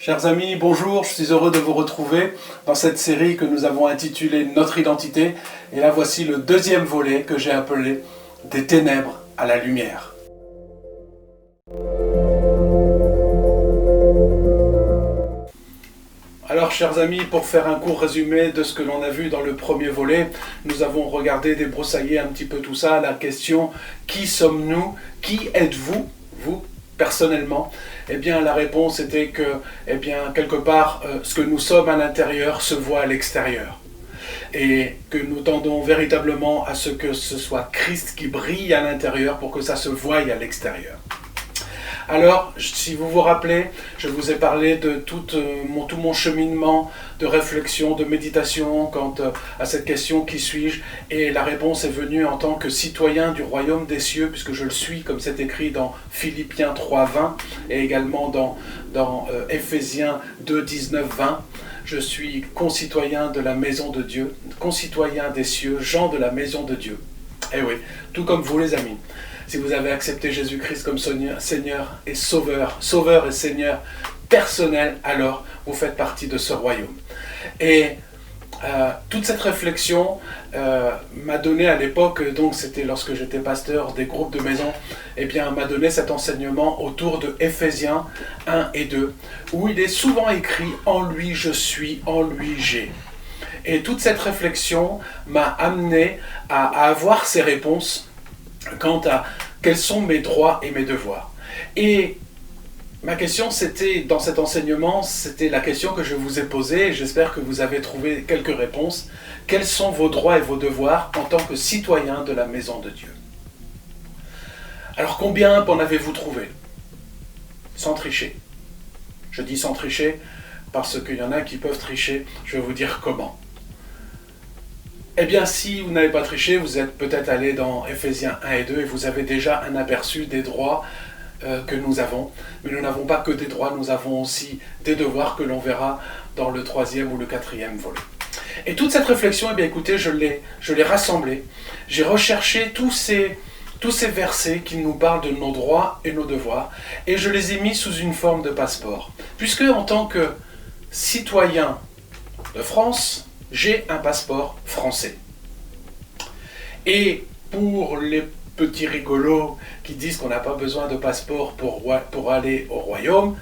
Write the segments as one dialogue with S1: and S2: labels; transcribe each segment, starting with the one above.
S1: Chers amis, bonjour, je suis heureux de vous retrouver dans cette série que nous avons intitulée Notre identité. Et là voici le deuxième volet que j'ai appelé Des ténèbres à la lumière. Alors chers amis, pour faire un court résumé de ce que l'on a vu dans le premier volet, nous avons regardé, débroussaillé un petit peu tout ça, la question « Qui sommes-nous ? Qui êtes-vous, vous, personnellement ?» Eh bien, la réponse était que, quelque part, ce que nous sommes à l'intérieur se voit à l'extérieur. Et que nous tendons véritablement à ce que ce soit Christ qui brille à l'intérieur pour que ça se voie à l'extérieur. Alors, si vous vous rappelez, je vous ai parlé de tout mon cheminement de réflexion, de méditation quant à cette question « Qui suis-je ?» Et la réponse est venue en tant que citoyen du royaume des cieux, puisque je le suis, comme c'est écrit dans Philippiens 3:20 et également dans Éphésiens 2:19-20. Je suis concitoyen de la maison de Dieu, concitoyen des cieux, gens de la maison de Dieu. Eh oui, tout comme vous les amis. Si vous avez accepté Jésus-Christ comme Seigneur et Sauveur et Seigneur personnel, alors vous faites partie de ce royaume. Et toute cette réflexion m'a donné à l'époque, donc c'était lorsque j'étais pasteur des groupes de maison, m'a donné cet enseignement autour de Éphésiens 1 et 2, où il est souvent écrit « En lui je suis, en lui j'ai ». Et toute cette réflexion m'a amené à avoir ces réponses quant à quels sont mes droits et mes devoirs. Et ma question, c'était, dans cet enseignement, c'était la question que je vous ai posée, et j'espère que vous avez trouvé quelques réponses. Quels sont vos droits et vos devoirs en tant que citoyen de la maison de Dieu? Alors combien en avez-vous trouvé? Sans tricher. Je dis sans tricher parce qu'il y en a qui peuvent tricher, je vais vous dire comment. Eh bien, si vous n'avez pas triché, vous êtes peut-être allé dans Éphésiens 1 et 2 et vous avez déjà un aperçu des droits que nous avons. Mais nous n'avons pas que des droits, nous avons aussi des devoirs que l'on verra dans le 3e ou le 4e volet. Et toute cette réflexion, écoutez, je l'ai rassemblée. J'ai recherché tous ces versets qui nous parlent de nos droits et nos devoirs et je les ai mis sous une forme de passeport. Puisque en tant que citoyen de France, j'ai un passeport français. Et pour les petits rigolos qui disent qu'on n'a pas besoin de passeport pour aller au royaume,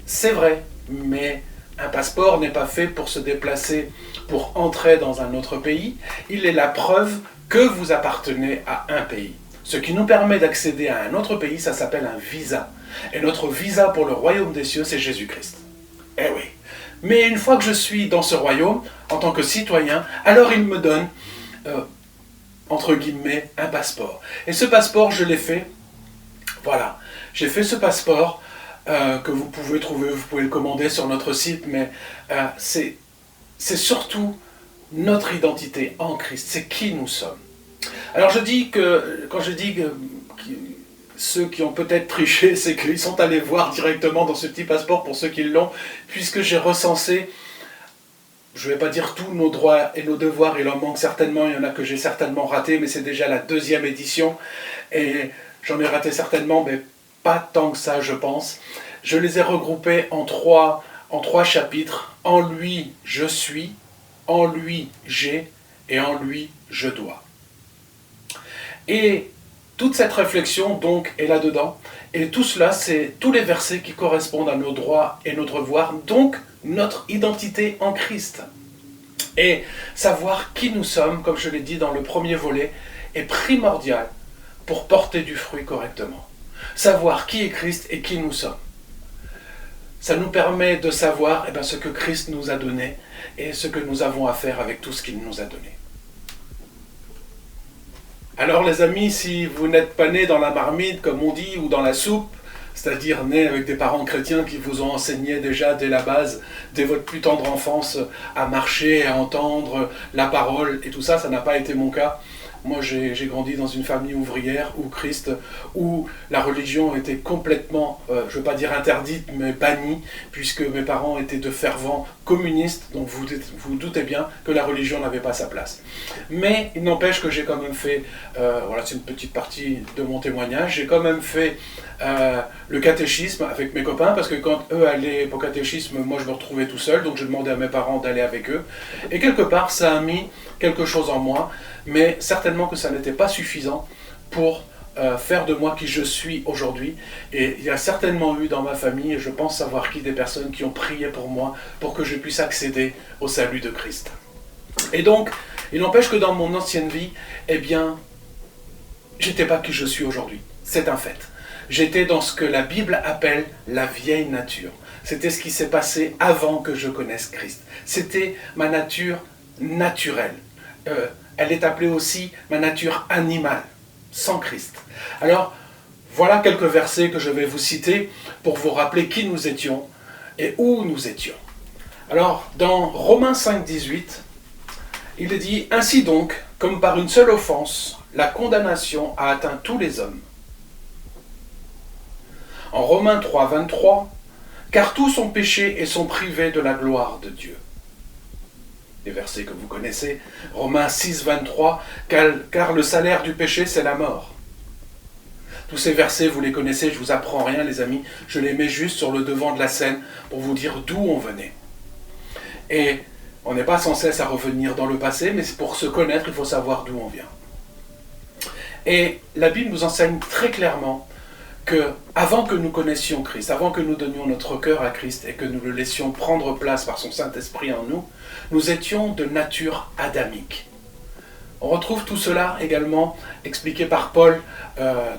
S1: c'est vrai, mais un passeport n'est pas fait pour se déplacer, pour entrer dans un autre pays. Il est la preuve que vous appartenez à un pays. Ce qui nous permet d'accéder à un autre pays, ça s'appelle un visa. Et notre visa pour le royaume des cieux, c'est Jésus-Christ. Eh oui. Mais une fois que je suis dans ce royaume, en tant que citoyen, alors il me donne, entre guillemets, un passeport. Et ce passeport, je l'ai fait, voilà. J'ai fait ce passeport que vous pouvez trouver, vous pouvez le commander sur notre site, mais c'est surtout notre identité en Christ, c'est qui nous sommes. Alors quand je dis que ceux qui ont peut-être triché, c'est qu'ils sont allés voir directement dans ce petit passeport pour ceux qui l'ont, puisque j'ai recensé, je ne vais pas dire tous nos droits et nos devoirs, il en manque certainement, il y en a que j'ai certainement raté, mais c'est déjà la 2e édition, et j'en ai raté certainement, mais pas tant que ça, je pense. Je les ai regroupés en trois chapitres. En lui, je suis, en lui, j'ai, et en lui, je dois. Et toute cette réflexion, donc, est là-dedans. Et tout cela, c'est tous les versets qui correspondent à nos droits et nos devoirs, donc notre identité en Christ. Et savoir qui nous sommes, comme je l'ai dit dans le premier volet, est primordial pour porter du fruit correctement. Savoir qui est Christ et qui nous sommes. Ça nous permet de savoir ce que Christ nous a donné et ce que nous avons à faire avec tout ce qu'il nous a donné. Alors les amis, si vous n'êtes pas nés dans la marmite, comme on dit, ou dans la soupe, c'est-à-dire nés avec des parents chrétiens qui vous ont enseigné déjà dès la base, dès votre plus tendre enfance, à marcher, à entendre la parole, et tout ça, ça n'a pas été mon cas. Moi, j'ai grandi dans une famille ouvrière, où la religion était complètement, je ne veux pas dire interdite, mais bannie, puisque mes parents étaient de fervents communiste, donc vous doutez bien que la religion n'avait pas sa place. Mais il n'empêche que j'ai quand même fait, voilà, c'est une petite partie de mon témoignage, j'ai quand même fait le catéchisme avec mes copains, parce que quand eux allaient au catéchisme, moi je me retrouvais tout seul, donc je demandais à mes parents d'aller avec eux. Et quelque part, ça a mis quelque chose en moi, mais certainement que ça n'était pas suffisant pour faire de moi qui je suis aujourd'hui. Et il y a certainement eu dans ma famille, et je pense savoir qui, des personnes qui ont prié pour moi pour que je puisse accéder au salut de Christ. Et donc, il n'empêche que dans mon ancienne vie, eh bien, j'étais pas qui je suis aujourd'hui. C'est un fait. J'étais dans ce que la Bible appelle la vieille nature. C'était ce qui s'est passé avant que je connaisse Christ. C'était ma nature naturelle. Elle est appelée aussi ma nature animale, sans Christ. Alors, voilà quelques versets que je vais vous citer pour vous rappeler qui nous étions et où nous étions. Alors, dans Romains 5, 18, il est dit « Ainsi donc, comme par une seule offense, la condamnation a atteint tous les hommes. » En Romains 3, 23, « Car tous ont péché et sont privés de la gloire de Dieu. » Des versets que vous connaissez, Romains 6, 23, « Car le salaire du péché, c'est la mort. » Tous ces versets, vous les connaissez, je ne vous apprends rien les amis, je les mets juste sur le devant de la scène pour vous dire d'où on venait. Et on n'est pas sans cesse à revenir dans le passé, mais pour se connaître, il faut savoir d'où on vient. Et la Bible nous enseigne très clairement que avant que nous connaissions Christ, avant que nous donnions notre cœur à Christ et que nous le laissions prendre place par son Saint-Esprit en nous, nous étions de nature adamique. On retrouve tout cela également expliqué par Paul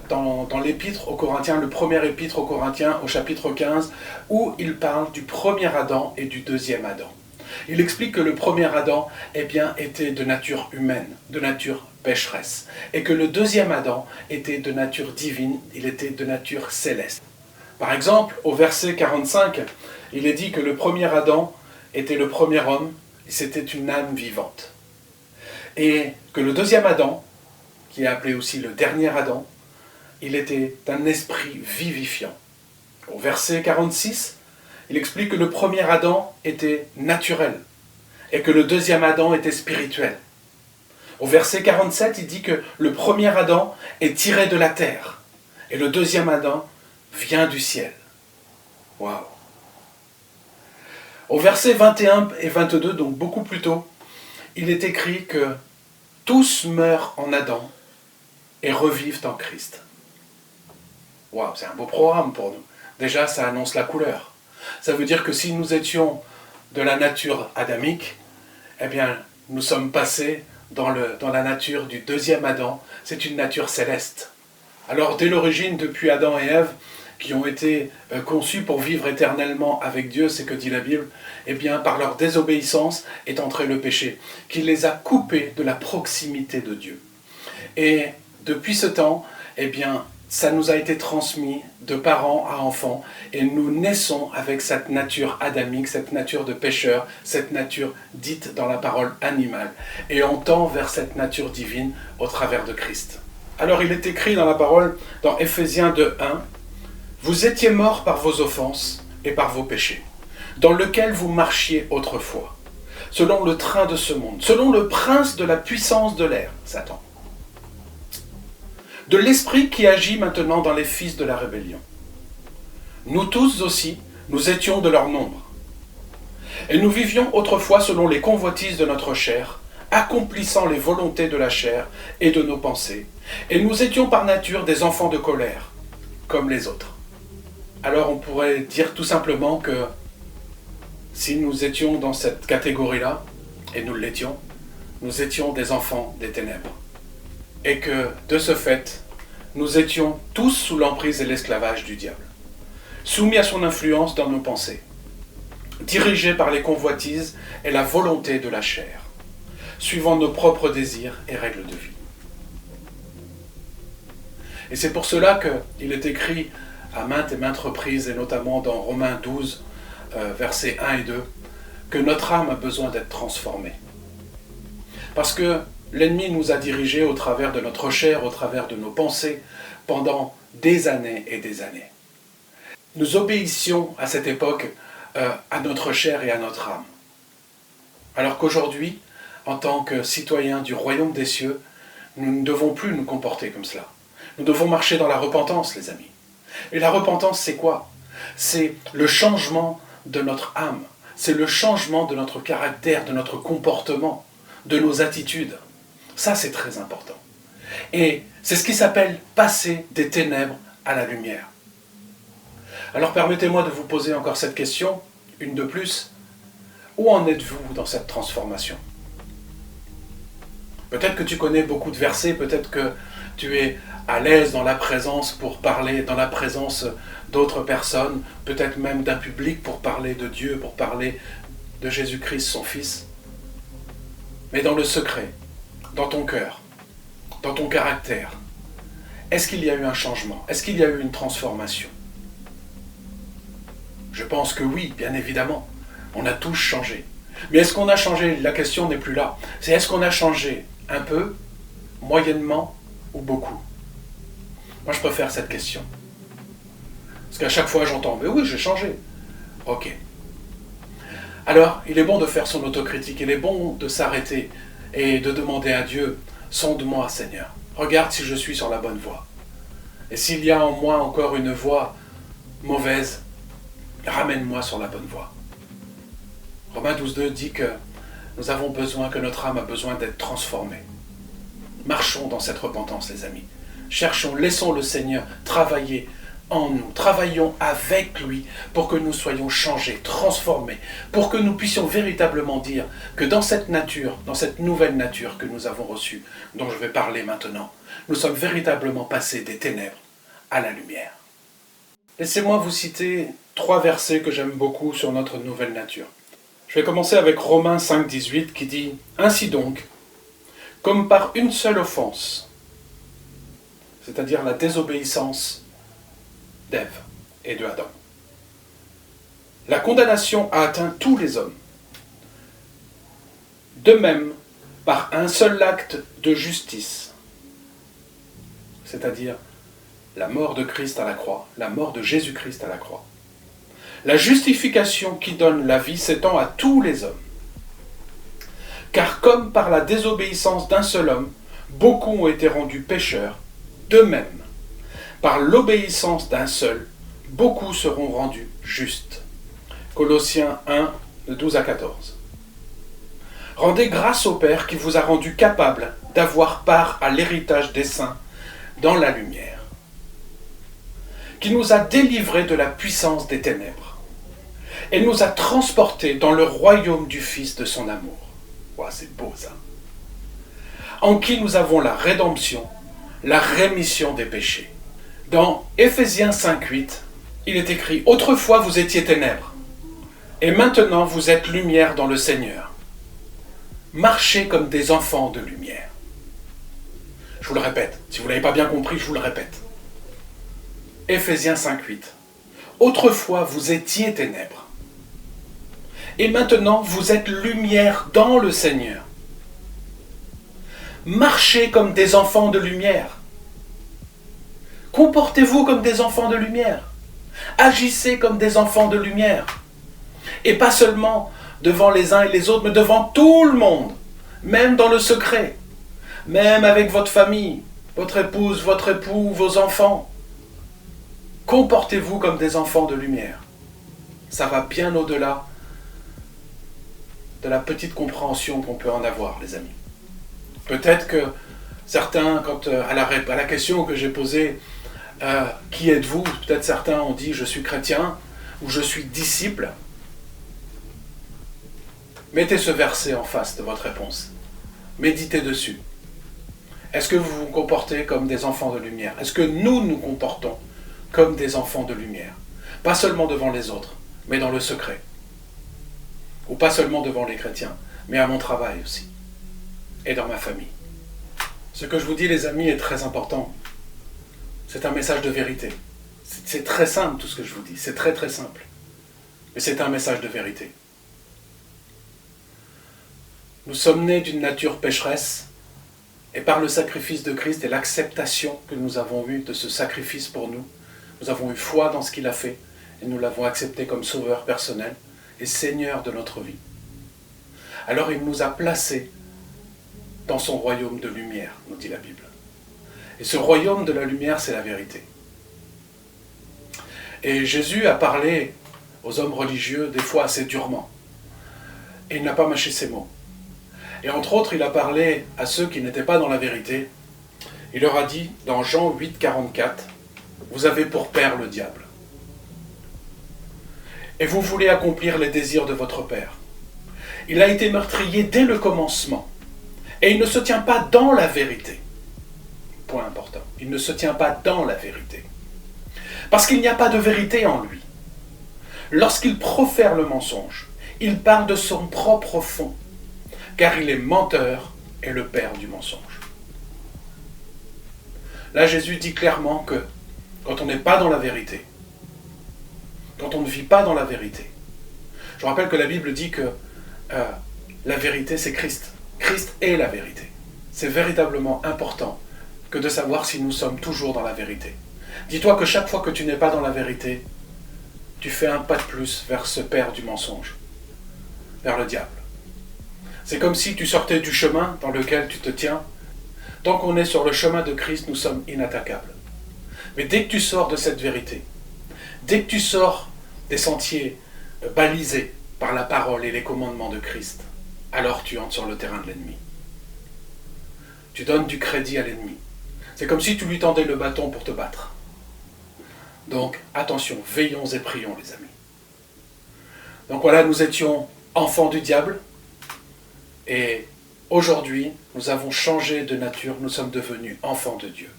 S1: dans l'épître aux Corinthiens, le premier épître aux Corinthiens au chapitre 15, où il parle du premier Adam et du deuxième Adam. Il explique que le premier Adam était de nature humaine, de nature pécheresse, et que le deuxième Adam était de nature divine, il était de nature céleste. Par exemple, au verset 45, il est dit que le premier Adam était le premier homme, et c'était une âme vivante. Et que le deuxième Adam, qui est appelé aussi le dernier Adam, il était un esprit vivifiant. Au verset 46, il explique que le premier Adam était naturel et que le deuxième Adam était spirituel. Au verset 47, il dit que le premier Adam est tiré de la terre et le deuxième Adam vient du ciel. Waouh! Au verset 21 et 22, donc beaucoup plus tôt, il est écrit que tous meurent en Adam et revivent en Christ. Waouh, c'est un beau programme pour nous. Déjà, ça annonce la couleur. Ça veut dire que si nous étions de la nature adamique, eh bien, nous sommes passés dans la nature du deuxième Adam. C'est une nature céleste. Alors, dès l'origine, depuis Adam et Ève, qui ont été conçus pour vivre éternellement avec Dieu, c'est que dit la Bible, eh bien, par leur désobéissance est entré le péché, qui les a coupés de la proximité de Dieu. Et depuis ce temps, eh bien, ça nous a été transmis de parents à enfants, et nous naissons avec cette nature adamique, cette nature de pécheur, cette nature dite dans la parole animale, et on tend vers cette nature divine au travers de Christ. Alors il est écrit dans la parole, dans Éphésiens 2:1, « Vous étiez morts par vos offenses et par vos péchés, dans lequel vous marchiez autrefois, selon le train de ce monde, selon le prince de la puissance de l'air, Satan, de l'esprit qui agit maintenant dans les fils de la rébellion. Nous tous aussi, nous étions de leur nombre. Et nous vivions autrefois selon les convoitises de notre chair, accomplissant les volontés de la chair et de nos pensées, et nous étions par nature des enfants de colère, comme les autres. » Alors on pourrait dire tout simplement que si nous étions dans cette catégorie-là, et nous l'étions, nous étions des enfants des ténèbres. Et que, de ce fait, nous étions tous sous l'emprise et l'esclavage du diable, soumis à son influence dans nos pensées, dirigés par les convoitises et la volonté de la chair, suivant nos propres désirs et règles de vie. Et c'est pour cela qu'il est écrit à maintes et maintes reprises, et notamment dans Romains 12, versets 1 et 2, que notre âme a besoin d'être transformée. Parce que l'ennemi nous a dirigés au travers de notre chair, au travers de nos pensées, pendant des années et des années. Nous obéissions à cette époque à notre chair et à notre âme. Alors qu'aujourd'hui, en tant que citoyens du royaume des cieux, nous ne devons plus nous comporter comme cela. Nous devons marcher dans la repentance, les amis. Et la repentance, c'est quoi? C'est le changement de notre âme. C'est le changement de notre caractère, de notre comportement, de nos attitudes. Ça, c'est très important. Et c'est ce qui s'appelle passer des ténèbres à la lumière. Alors permettez-moi de vous poser encore cette question, une de plus. Où en êtes-vous dans cette transformation? Peut-être que tu connais beaucoup de versets, peut-être que tu es à l'aise dans la présence pour parler, dans la présence d'autres personnes, peut-être même d'un public pour parler de Dieu, pour parler de Jésus-Christ, son Fils. Mais dans le secret, dans ton cœur, dans ton caractère, est-ce qu'il y a eu un changement? Est-ce qu'il y a eu une transformation? Je pense que oui, bien évidemment. On a tous changé. Mais est-ce qu'on a changé? La question n'est plus là. C'est est-ce qu'on a changé un peu, moyennement ou beaucoup? Moi, je préfère cette question. Parce qu'à chaque fois, j'entends, mais oui, j'ai changé. Ok. Alors, il est bon de faire son autocritique. Il est bon de s'arrêter et de demander à Dieu, sonde-moi, Seigneur. Regarde si je suis sur la bonne voie. Et s'il y a en moi encore une voie mauvaise, ramène-moi sur la bonne voie. Romains 12,2 dit que nous avons besoin, que notre âme a besoin d'être transformée. Marchons dans cette repentance, les amis. Cherchons, laissons le Seigneur travailler en nous. Travaillons avec lui pour que nous soyons changés, transformés, pour que nous puissions véritablement dire que dans cette nature, dans cette nouvelle nature que nous avons reçue, dont je vais parler maintenant, nous sommes véritablement passés des ténèbres à la lumière. Laissez-moi vous citer 3 versets que j'aime beaucoup sur notre nouvelle nature. Je vais commencer avec Romains 5,18 qui dit « Ainsi donc, comme par une seule offense, c'est-à-dire la désobéissance d'Ève et de Adam, la condamnation a atteint tous les hommes. De même, par un seul acte de justice, c'est-à-dire la mort de Christ à la croix, la mort de Jésus-Christ à la croix. La justification qui donne la vie s'étend à tous les hommes. Car comme par la désobéissance d'un seul homme, beaucoup ont été rendus pécheurs, de même, par l'obéissance d'un seul, beaucoup seront rendus justes. Colossiens 1, de 12 à 14. Rendez grâce au Père qui vous a rendu capable d'avoir part à l'héritage des saints dans la lumière, qui nous a délivrés de la puissance des ténèbres et nous a transportés dans le royaume du Fils de son amour. Wow, c'est beau ça. En qui nous avons la rédemption, la rémission des péchés. Dans Éphésiens 5,8, il est écrit « Autrefois vous étiez ténèbres, et maintenant vous êtes lumière dans le Seigneur. Marchez comme des enfants de lumière. » Je vous le répète, si vous ne l'avez pas bien compris, je vous le répète. Éphésiens 5,8. Autrefois vous étiez ténèbres, et maintenant vous êtes lumière dans le Seigneur. Marchez comme des enfants de lumière. Comportez-vous comme des enfants de lumière. Agissez comme des enfants de lumière. Et pas seulement devant les uns et les autres, mais devant tout le monde, même dans le secret, même avec votre famille, votre épouse, votre époux, vos enfants. Comportez-vous comme des enfants de lumière. Ça va bien au-delà de la petite compréhension qu'on peut en avoir, les amis. Peut-être que certains, quand à la question que j'ai posée, qui êtes-vous? Peut-être certains ont dit je suis chrétien ou je suis disciple. Mettez ce verset en face de votre réponse. Méditez dessus. Est-ce que vous vous comportez comme des enfants de lumière? Est-ce que nous nous comportons comme des enfants de lumière? Pas seulement devant les autres, mais dans le secret. Ou pas seulement devant les chrétiens, mais à mon travail aussi. Et dans ma famille. Ce que je vous dis, les amis, est très important. C'est un message de vérité. C'est très simple tout ce que je vous dis. C'est très très simple. Mais c'est un message de vérité. Nous sommes nés d'une nature pécheresse, et par le sacrifice de Christ et l'acceptation que nous avons eue de ce sacrifice pour nous, nous avons eu foi dans ce qu'il a fait, et nous l'avons accepté comme sauveur personnel et Seigneur de notre vie. alors il nous a placés dans son royaume de lumière, nous dit la Bible. Et ce royaume de la lumière, c'est la vérité. Et Jésus a parlé aux hommes religieux des fois assez durement. Et il n'a pas mâché ses mots. Et entre autres, il a parlé à ceux qui n'étaient pas dans la vérité. Il leur a dit, dans Jean 8, 44, « Vous avez pour père le diable. Et vous voulez accomplir les désirs de votre père. Il a été meurtrier dès le commencement. Et il ne se tient pas dans la vérité. » Point important. Il ne se tient pas dans la vérité. Parce qu'il n'y a pas de vérité en lui. Lorsqu'il profère le mensonge, il parle de son propre fond, car il est menteur et le père du mensonge. Là, Jésus dit clairement que quand on n'est pas dans la vérité, quand on ne vit pas dans la vérité, je rappelle que la Bible dit que la vérité, c'est Christ. Christ est la vérité. C'est véritablement important que de savoir si nous sommes toujours dans la vérité. Dis-toi que chaque fois que tu n'es pas dans la vérité, tu fais un pas de plus vers ce père du mensonge, vers le diable. C'est comme si tu sortais du chemin dans lequel tu te tiens. Tant qu'on est sur le chemin de Christ, nous sommes inattaquables. Mais dès que tu sors de cette vérité, dès que tu sors des sentiers balisés par la parole et les commandements de Christ, alors tu entres sur le terrain de l'ennemi. Tu donnes du crédit à l'ennemi. C'est comme si tu lui tendais le bâton pour te battre. Donc, attention, veillons et prions, les amis. Donc voilà, nous étions enfants du diable, et aujourd'hui, nous avons changé de nature, nous sommes devenus enfants de Dieu.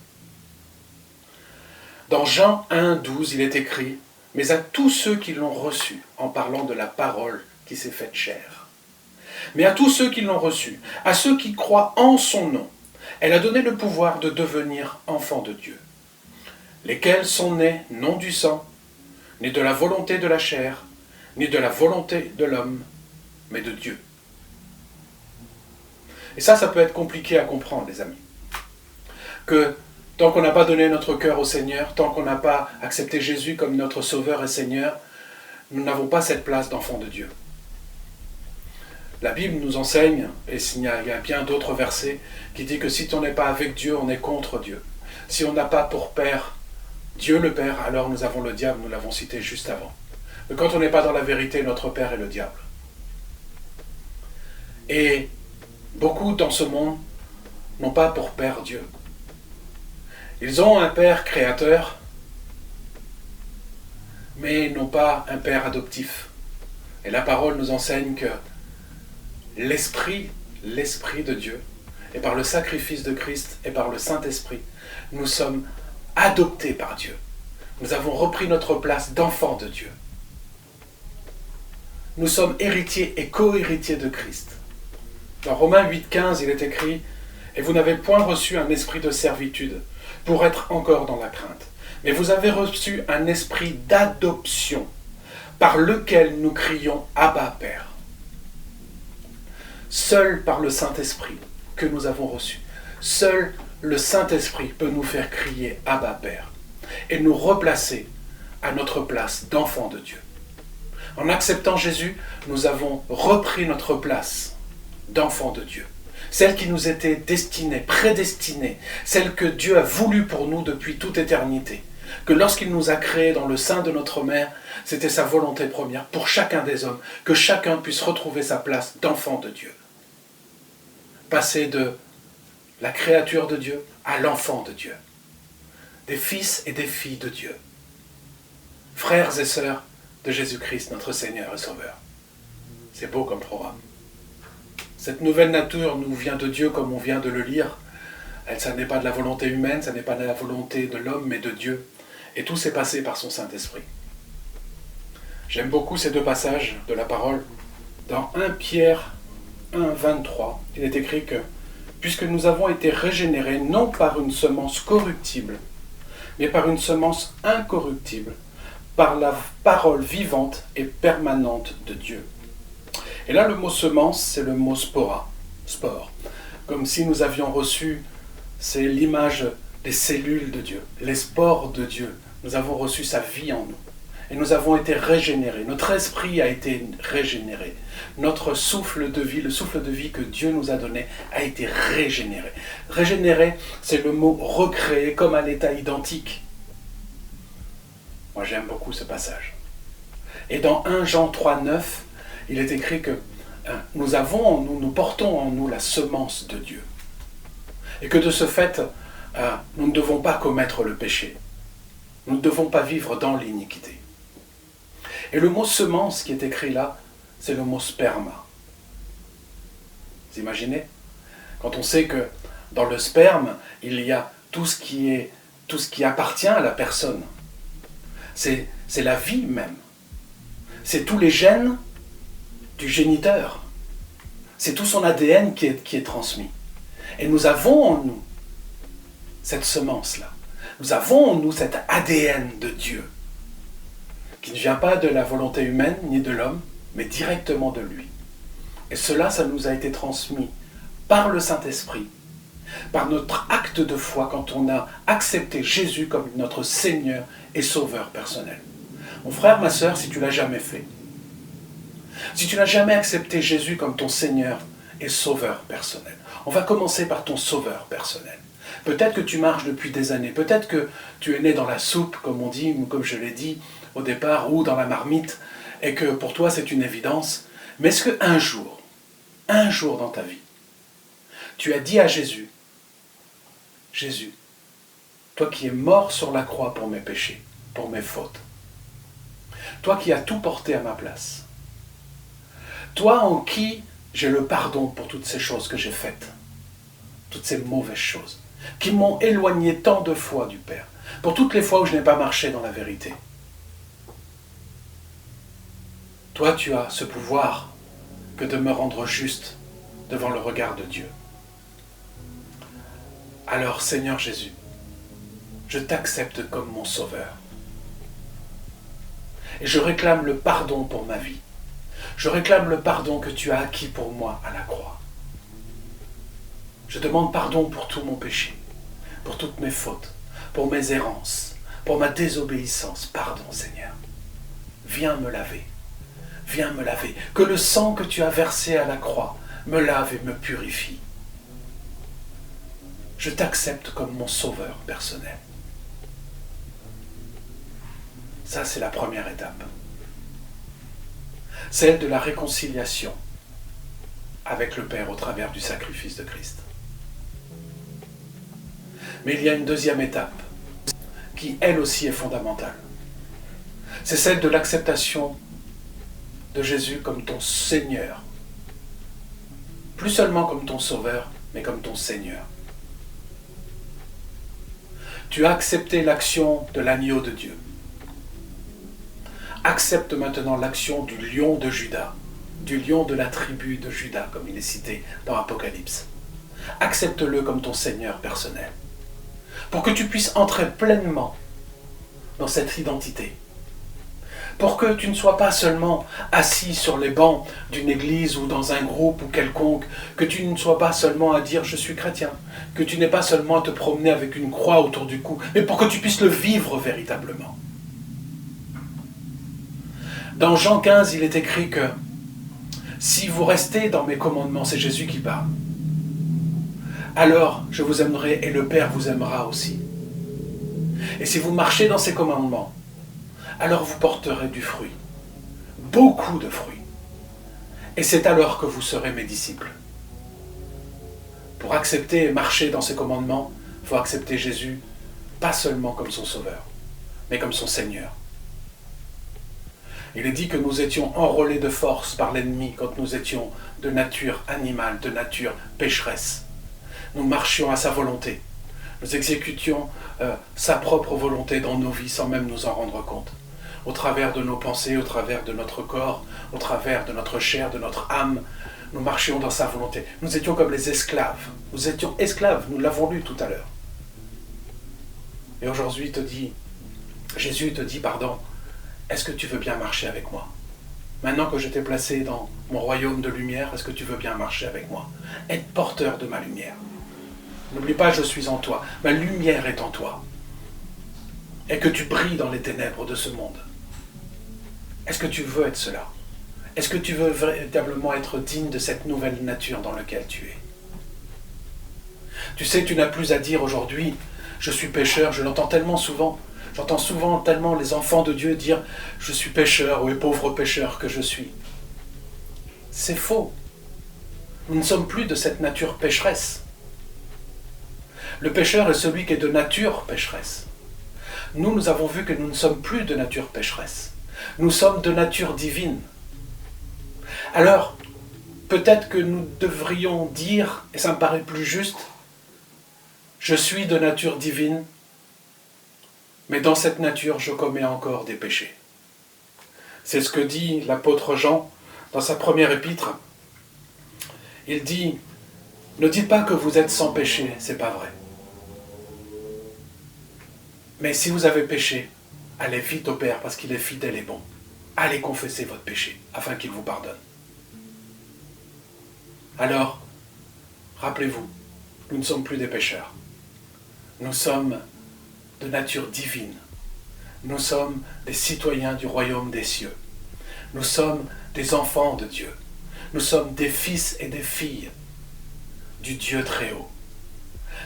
S1: Dans Jean 1, 12, il est écrit « Mais à tous ceux qui l'ont reçu, en parlant de la parole qui s'est faite chair, mais à tous ceux qui l'ont reçu, à ceux qui croient en son nom, elle a donné le pouvoir de devenir enfants de Dieu, lesquels sont nés non du sang, ni de la volonté de la chair, ni de la volonté de l'homme, mais de Dieu. » Et ça peut être compliqué à comprendre, les amis. Que tant qu'on n'a pas donné notre cœur au Seigneur, tant qu'on n'a pas accepté Jésus comme notre Sauveur et Seigneur, nous n'avons pas cette place d'enfant de Dieu. La Bible nous enseigne, et il y a bien d'autres versets, qui dit que si on n'est pas avec Dieu, on est contre Dieu. Si on n'a pas pour Père Dieu le Père, alors nous avons le diable, nous l'avons cité juste avant. Mais quand on n'est pas dans la vérité, notre Père est le diable. Et beaucoup dans ce monde n'ont pas pour Père Dieu. Ils ont un Père créateur, mais ils n'ont pas un Père adoptif. Et la parole nous enseigne que l'Esprit de Dieu, et par le sacrifice de Christ et par le Saint-Esprit, nous sommes adoptés par Dieu. Nous avons repris notre place d'enfants de Dieu. Nous sommes héritiers et co-héritiers de Christ. Dans Romains 8,15, il est écrit « Et vous n'avez point reçu un esprit de servitude pour être encore dans la crainte, mais vous avez reçu un esprit d'adoption par lequel nous crions « Abba, Père ». Seul par le Saint-Esprit que nous avons reçu, seul le Saint-Esprit peut nous faire crier « Abba, Père » et nous replacer à notre place d'enfant de Dieu. En acceptant Jésus, nous avons repris notre place d'enfant de Dieu. Celle qui nous était destinée, prédestinée, celle que Dieu a voulu pour nous depuis toute éternité. Que lorsqu'il nous a créés dans le sein de notre mère, c'était sa volonté première pour chacun des hommes, que chacun puisse retrouver sa place d'enfant de Dieu. Passer de la créature de Dieu à l'enfant de Dieu. Des fils et des filles de Dieu. Frères et sœurs de Jésus-Christ, notre Seigneur et Sauveur. C'est beau comme programme. Cette nouvelle nature nous vient de Dieu comme on vient de le lire. Ça n'est pas de la volonté humaine, ça n'est pas de la volonté de l'homme, mais de Dieu. Et tout s'est passé par son Saint-Esprit. J'aime beaucoup ces deux passages de la parole. Dans 1 Pierre 1, 23, il est écrit que « Puisque nous avons été régénérés non par une semence corruptible, mais par une semence incorruptible, par la parole vivante et permanente de Dieu. » Et là, le mot semence, c'est le mot spora, spore. Comme si nous avions reçu, c'est l'image des cellules de Dieu, les spores de Dieu. Nous avons reçu sa vie en nous. Et nous avons été régénérés. Notre esprit a été régénéré. Notre souffle de vie, le souffle de vie que Dieu nous a donné, a été régénéré. Régénérer, c'est le mot recréer comme à l'état identique. Moi, j'aime beaucoup ce passage. Et dans 1 Jean 3, 9, il est écrit que nous portons en nous la semence de Dieu. Et que de ce fait, nous ne devons pas commettre le péché. Nous ne devons pas vivre dans l'iniquité. Et le mot semence qui est écrit là, c'est le mot sperma. Vous imaginez? Quand on sait que dans le sperme, il y a tout ce qui appartient à la personne. C'est la vie même. C'est tous les gènes du géniteur. C'est tout son ADN qui est transmis. Et nous avons en nous cette semence-là. Nous avons en nous cet ADN de Dieu, qui ne vient pas de la volonté humaine ni de l'homme, mais directement de lui. Et cela, ça nous a été transmis par le Saint-Esprit, par notre acte de foi quand on a accepté Jésus comme notre Seigneur et Sauveur personnel. Mon frère, ma sœur, si tu ne l'as jamais fait, si tu n'as jamais accepté Jésus comme ton Seigneur et Sauveur personnel, on va commencer par ton Sauveur personnel. Peut-être que tu marches depuis des années, peut-être que tu es né dans la soupe, comme on dit, ou comme je l'ai dit au départ, ou dans la marmite, et que pour toi c'est une évidence. Mais est-ce qu'un jour dans ta vie, tu as dit à Jésus, Jésus, toi qui es mort sur la croix pour mes péchés, pour mes fautes, toi qui as tout porté à ma place, toi en qui j'ai le pardon pour toutes ces choses que j'ai faites, toutes ces mauvaises choses, qui m'ont éloigné tant de fois du Père, pour toutes les fois où je n'ai pas marché dans la vérité. Toi, tu as ce pouvoir que de me rendre juste devant le regard de Dieu. Alors, Seigneur Jésus, je t'accepte comme mon Sauveur. Et je réclame le pardon pour ma vie. Je réclame le pardon que tu as acquis pour moi à la croix. Je demande pardon pour tout mon péché, pour toutes mes fautes, pour mes errances, pour ma désobéissance. Pardon, Seigneur. Viens me laver. Viens me laver. Que le sang que tu as versé à la croix me lave et me purifie. Je t'accepte comme mon sauveur personnel. Ça, c'est la première étape. Celle de la réconciliation avec le Père au travers du sacrifice de Christ. Mais il y a une deuxième étape qui, elle aussi, est fondamentale. C'est celle de l'acceptation de Jésus comme ton Seigneur. Plus seulement comme ton Sauveur, mais comme ton Seigneur. Tu as accepté l'action de l'agneau de Dieu. Accepte maintenant l'action du lion de Juda, du lion de la tribu de Juda, comme il est cité dans Apocalypse. Accepte-le comme ton Seigneur personnel, pour que tu puisses entrer pleinement dans cette identité. Pour que tu ne sois pas seulement assis sur les bancs d'une église ou dans un groupe ou quelconque, que tu ne sois pas seulement à dire « je suis chrétien », que tu n'aies pas seulement à te promener avec une croix autour du cou, mais pour que tu puisses le vivre véritablement. Dans Jean 15, il est écrit que « si vous restez dans mes commandements », c'est Jésus qui parle, « alors je vous aimerai et le Père vous aimera aussi. Et si vous marchez dans ses commandements, alors vous porterez du fruit, beaucoup de fruits. Et c'est alors que vous serez mes disciples. » Pour accepter et marcher dans ses commandements, il faut accepter Jésus, pas seulement comme son Sauveur, mais comme son Seigneur. Il est dit que nous étions enrôlés de force par l'ennemi quand nous étions de nature animale, de nature pécheresse. Nous marchions à sa volonté. Nous exécutions sa propre volonté dans nos vies sans même nous en rendre compte. Au travers de nos pensées, au travers de notre corps, au travers de notre chair, de notre âme, nous marchions dans sa volonté. Nous étions comme les esclaves. Nous étions esclaves, nous l'avons lu tout à l'heure. Et aujourd'hui, Jésus te dit, pardon, est-ce que tu veux bien marcher avec moi? Maintenant que je t'ai placé dans mon royaume de lumière, est-ce que tu veux bien marcher avec moi? Être porteur de ma lumière. N'oublie pas, je suis en toi. Ma lumière est en toi. Et que tu brilles dans les ténèbres de ce monde. Est-ce que tu veux être cela? Est-ce que tu veux véritablement être digne de cette nouvelle nature dans laquelle tu es? Tu sais, tu n'as plus à dire aujourd'hui, je suis pécheur, je l'entends tellement souvent. J'entends souvent tellement les enfants de Dieu dire, je suis pécheur, oui, pauvre pécheur que je suis. C'est faux. Nous ne sommes plus de cette nature pécheresse. Le pécheur est celui qui est de nature pécheresse. Nous avons vu que nous ne sommes plus de nature pécheresse. Nous sommes de nature divine. Alors, peut-être que nous devrions dire, et ça me paraît plus juste, je suis de nature divine, mais dans cette nature, je commets encore des péchés. C'est ce que dit l'apôtre Jean dans sa première épître. Il dit, ne dites pas que vous êtes sans péché, c'est pas vrai. Mais si vous avez péché, allez vite au Père parce qu'il est fidèle et bon. Allez confesser votre péché afin qu'il vous pardonne. Alors, rappelez-vous, nous ne sommes plus des pécheurs. Nous sommes de nature divine. Nous sommes des citoyens du royaume des cieux. Nous sommes des enfants de Dieu. Nous sommes des fils et des filles du Dieu très haut.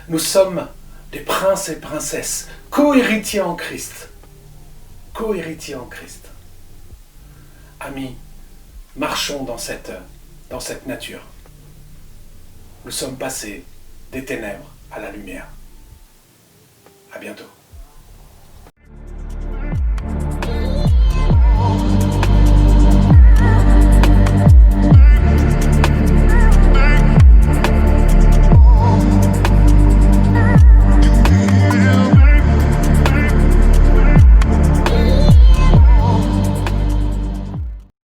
S1: Nous sommes des princes et princesses, co-héritiers en Christ. Co-héritiers en Christ. Amis, marchons dans cette nature. Nous sommes passés des ténèbres à la lumière. À bientôt.